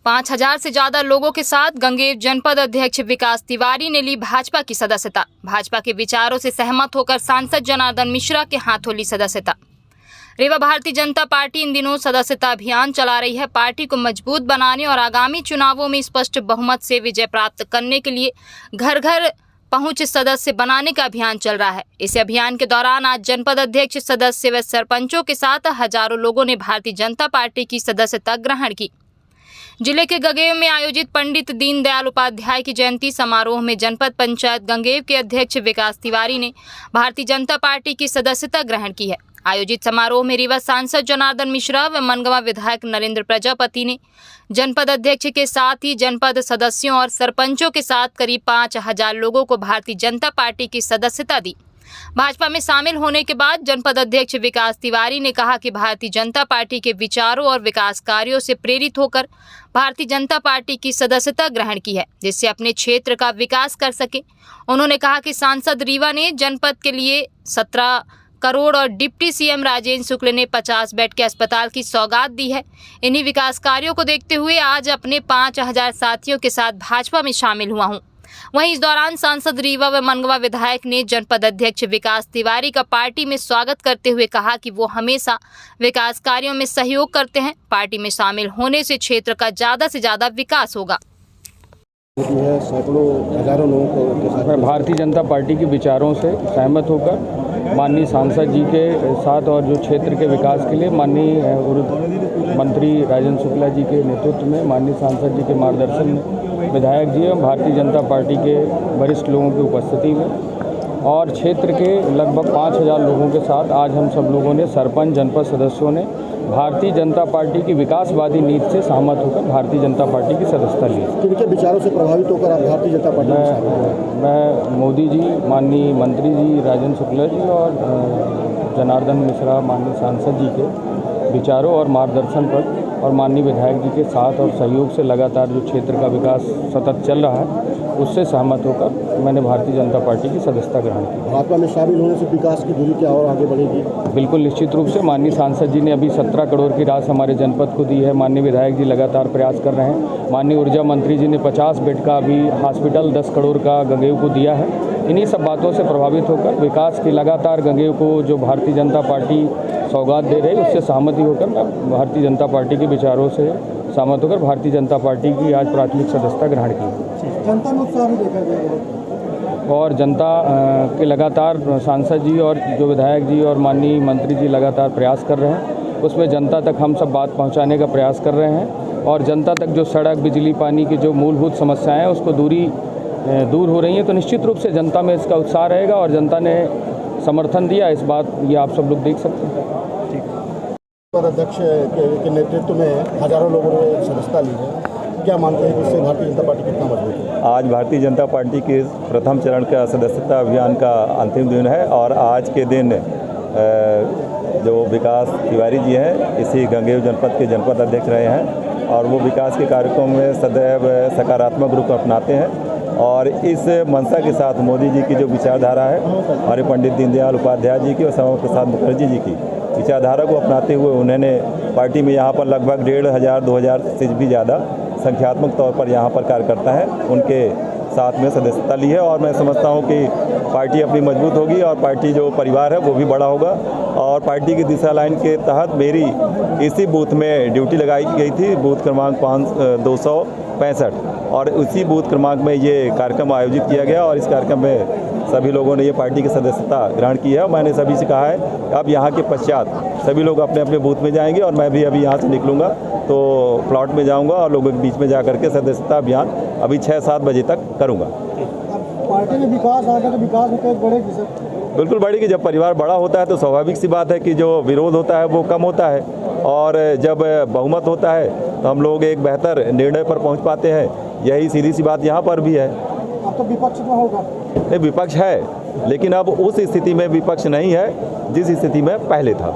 5000 से ज्यादा लोगों के साथ गंगेव जनपद अध्यक्ष विकास तिवारी ने ली भाजपा की सदस्यता। भाजपा के विचारों से सहमत होकर सांसद जनार्दन मिश्रा के हाथों ली सदस्यता। रेवा भारतीय जनता पार्टी इन दिनों सदस्यता अभियान चला रही है। पार्टी को मजबूत बनाने और आगामी चुनावों में स्पष्ट बहुमत से विजय प्राप्त करने के लिए घर घर पहुंच सदस्य बनाने का अभियान चल रहा है। इस अभियान के दौरान आज जनपद अध्यक्ष, सदस्य व सरपंचों के साथ हजारों लोगों ने भारतीय जनता पार्टी की सदस्यता ग्रहण की। जिले के गंगेव में आयोजित पंडित दीनदयाल उपाध्याय की जयंती समारोह में जनपद पंचायत गंगेव के अध्यक्ष विकास तिवारी ने भारतीय जनता पार्टी की सदस्यता ग्रहण की है। आयोजित समारोह में रीवा सांसद जनार्दन मिश्रा व मनगवा विधायक नरेंद्र प्रजापति ने जनपद अध्यक्ष के साथ ही जनपद सदस्यों और सरपंचों के साथ करीब 5000 लोगों को भारतीय जनता पार्टी की सदस्यता दी। भाजपा में शामिल होने के बाद जनपद अध्यक्ष विकास तिवारी ने कहा कि भारतीय जनता पार्टी के विचारों और विकास कार्यों से प्रेरित होकर भारतीय जनता पार्टी की सदस्यता ग्रहण की है, जिससे अपने क्षेत्र का विकास कर सके। उन्होंने कहा कि सांसद रीवा ने जनपद के लिए 17 करोड़ और डिप्टी सीएम राजेंद्र शुक्ल ने 50 बेड के अस्पताल की सौगात दी है। इन्हीं विकास कार्यों को देखते हुए आज अपने 5000 साथियों के साथ भाजपा में शामिल हुआ हूं। वहीं इस दौरान सांसद रीवा व मनगवा विधायक ने जनपद अध्यक्ष विकास तिवारी का पार्टी में स्वागत करते हुए कहा कि वो हमेशा विकास कार्यों में सहयोग करते हैं। पार्टी में शामिल होने से क्षेत्र का ज्यादा से ज्यादा विकास होगा। सैकड़ों हजारों लोगों को भारतीय जनता पार्टी के विचारों से सहमत होकर माननीय सांसद जी के साथ और जो क्षेत्र के विकास के लिए माननीय मंत्री राजेंद्र शुक्ला जी के नेतृत्व में, माननीय सांसद जी के मार्गदर्शन में, विधायक जी एवं भारतीय जनता पार्टी के वरिष्ठ लोगों की उपस्थिति में और क्षेत्र के लगभग 5000 लोगों के साथ आज हम सब लोगों ने, सरपंच, जनपद सदस्यों ने भारतीय जनता पार्टी की विकासवादी नीति से सहमत होकर भारतीय जनता पार्टी की सदस्यता ली। किनके विचारों से प्रभावित होकर आप भारतीय जनता पार्टी में? मैं मोदी जी, माननीय मंत्री जी राजेंद्र शुक्ला जी और जनार्दन मिश्रा माननीय सांसद जी के विचारों और मार्गदर्शन पर और माननीय विधायक जी के साथ और सहयोग से लगातार जो क्षेत्र का विकास सतत चल रहा है उससे सहमत होकर मैंने भारतीय जनता पार्टी की सदस्यता ग्रहण की। भाजपा में शामिल होने से विकास की दूरी क्या और आगे बढ़ेगी? बिल्कुल निश्चित रूप से माननीय सांसद जी ने अभी 17 करोड़ की राशि हमारे जनपद को दी है। माननीय विधायक जी लगातार प्रयास कर रहे हैं। माननीय ऊर्जा मंत्री जी ने 50 बेड का अभी हॉस्पिटल 10 करोड़ का गंगेव को दिया है। इन्हीं सब बातों से प्रभावित होकर विकास की लगातार गंगेव को जो भारतीय जनता पार्टी सौगात दे रही है उससे सहमति होकर मैं भारतीय जनता पार्टी के विचारों से सहमत होकर भारतीय जनता पार्टी की आज प्राथमिक सदस्यता ग्रहण की। जनता में उत्साह भी देखा गया और जनता के लगातार सांसद जी और जो विधायक जी और माननीय मंत्री जी लगातार प्रयास कर रहे हैं, उसमें जनता तक हम सब बात पहुंचाने का प्रयास कर रहे हैं और जनता तक जो सड़क, बिजली, पानी की जो मूलभूत समस्याएं हैं उसको दूर हो रही हैं। तो निश्चित रूप से जनता में इसका उत्साह रहेगा और जनता ने समर्थन दिया, इस बात ये आप सब लोग देख सकते हैं। अध्यक्ष के नेतृत्व में हजारों लोगों ने सदस्यता ली है, क्या मानते हैं कि इससे भारतीय जनता पार्टी कितना मजबूत है? आज भारतीय जनता पार्टी के प्रथम चरण का सदस्यता अभियान का अंतिम दिन है और आज के दिन जो विकास तिवारी जी हैं इसी गंगेव जनपद के जनपद अध्यक्ष रहे हैं और वो विकास के कार्यक्रम में सदैव सकारात्मक रूप अपनाते हैं और इस मंशा के साथ मोदी जी की जो विचारधारा है, हमारे पंडित दीनदयाल उपाध्याय जी की और श्यामा प्रसाद मुखर्जी जी की विचारधारा को अपनाते हुए उन्होंने पार्टी में यहाँ पर लगभग 1500-2000 से भी ज़्यादा संख्यात्मक तौर पर यहाँ पर कार्यकर्ता हैं, उनके साथ में सदस्यता ली है और मैं समझता हूँ कि पार्टी अपनी मजबूत होगी और पार्टी जो परिवार है वो भी बड़ा होगा। और पार्टी की दिशा लाइन के तहत मेरी इसी बूथ में ड्यूटी लगाई गई थी, बूथ क्रमांक 265 और उसी बूथ क्रमांक में ये कार्यक्रम आयोजित किया गया और इस कार्यक्रम में सभी लोगों ने ये पार्टी की सदस्यता ग्रहण की है। मैंने सभी से कहा है अब यहाँ के पश्चात सभी लोग अपने अपने बूथ में जाएंगे और मैं भी अभी यहाँ से निकलूँगा तो प्लॉट में जाऊँगा और लोगों के बीच में जा करके सदस्यता अभियान अभी 6-7 बजे तक करूँगा। पार्टी में विकास आ गया तो विकास बढ़ेगी सर? बिल्कुल बढ़ेगी। जब परिवार बड़ा होता है तो स्वाभाविक सी बात है कि जो विरोध होता है वो कम होता है और जब बहुमत होता है तो हम लोग एक बेहतर निर्णय पर पहुँच पाते हैं। यही सीधी सी बात यहाँ पर भी है। अब तो विपक्ष में होगा? नहीं, विपक्ष है लेकिन अब उस स्थिति में विपक्ष नहीं है जिस स्थिति में पहले था।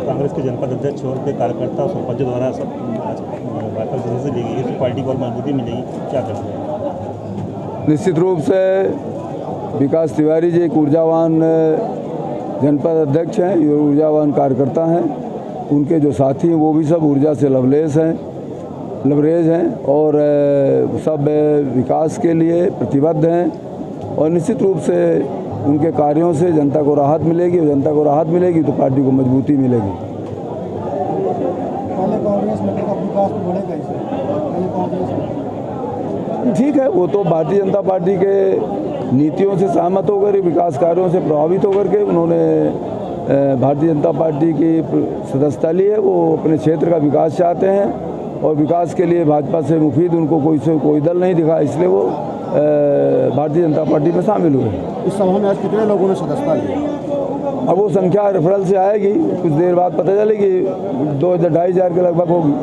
कांग्रेस के जनपद अध्यक्ष और के कार्यकर्ता और सरपंच द्वारा सब से ली गई है, पार्टी को और मजबूती मिलेगी, क्या करते हैं? निश्चित रूप से विकास तिवारी जी एक ऊर्जावान जनपद अध्यक्ष हैं, ये ऊर्जावान कार्यकर्ता हैं उनके जो साथी हैं वो भी सब ऊर्जा से लबरेज हैं और सब विकास के लिए प्रतिबद्ध हैं और निश्चित रूप से उनके कार्यों से जनता को राहत मिलेगी और जनता को राहत मिलेगी तो पार्टी को मजबूती मिलेगी। पहले कांग्रेस में विकास बढ़ेगा इससे, पहले कांग्रेस ठीक है, वो तो भारतीय जनता पार्टी के नीतियों से सहमत होकर ही विकास कार्यों से प्रभावित होकर के उन्होंने भारतीय जनता पार्टी की सदस्यता ली है। वो अपने क्षेत्र का विकास चाहते हैं और विकास के लिए भाजपा से मुफीद उनको कोई दल नहीं दिखा, इसलिए वो भारतीय जनता पार्टी में शामिल हुए। इस सभा में आज कितने लोगों ने सदस्यता ली? अब वो संख्या रेफरल से आएगी, कुछ देर बाद पता चलेगी, 2,000-2,500 के लगभग होगी।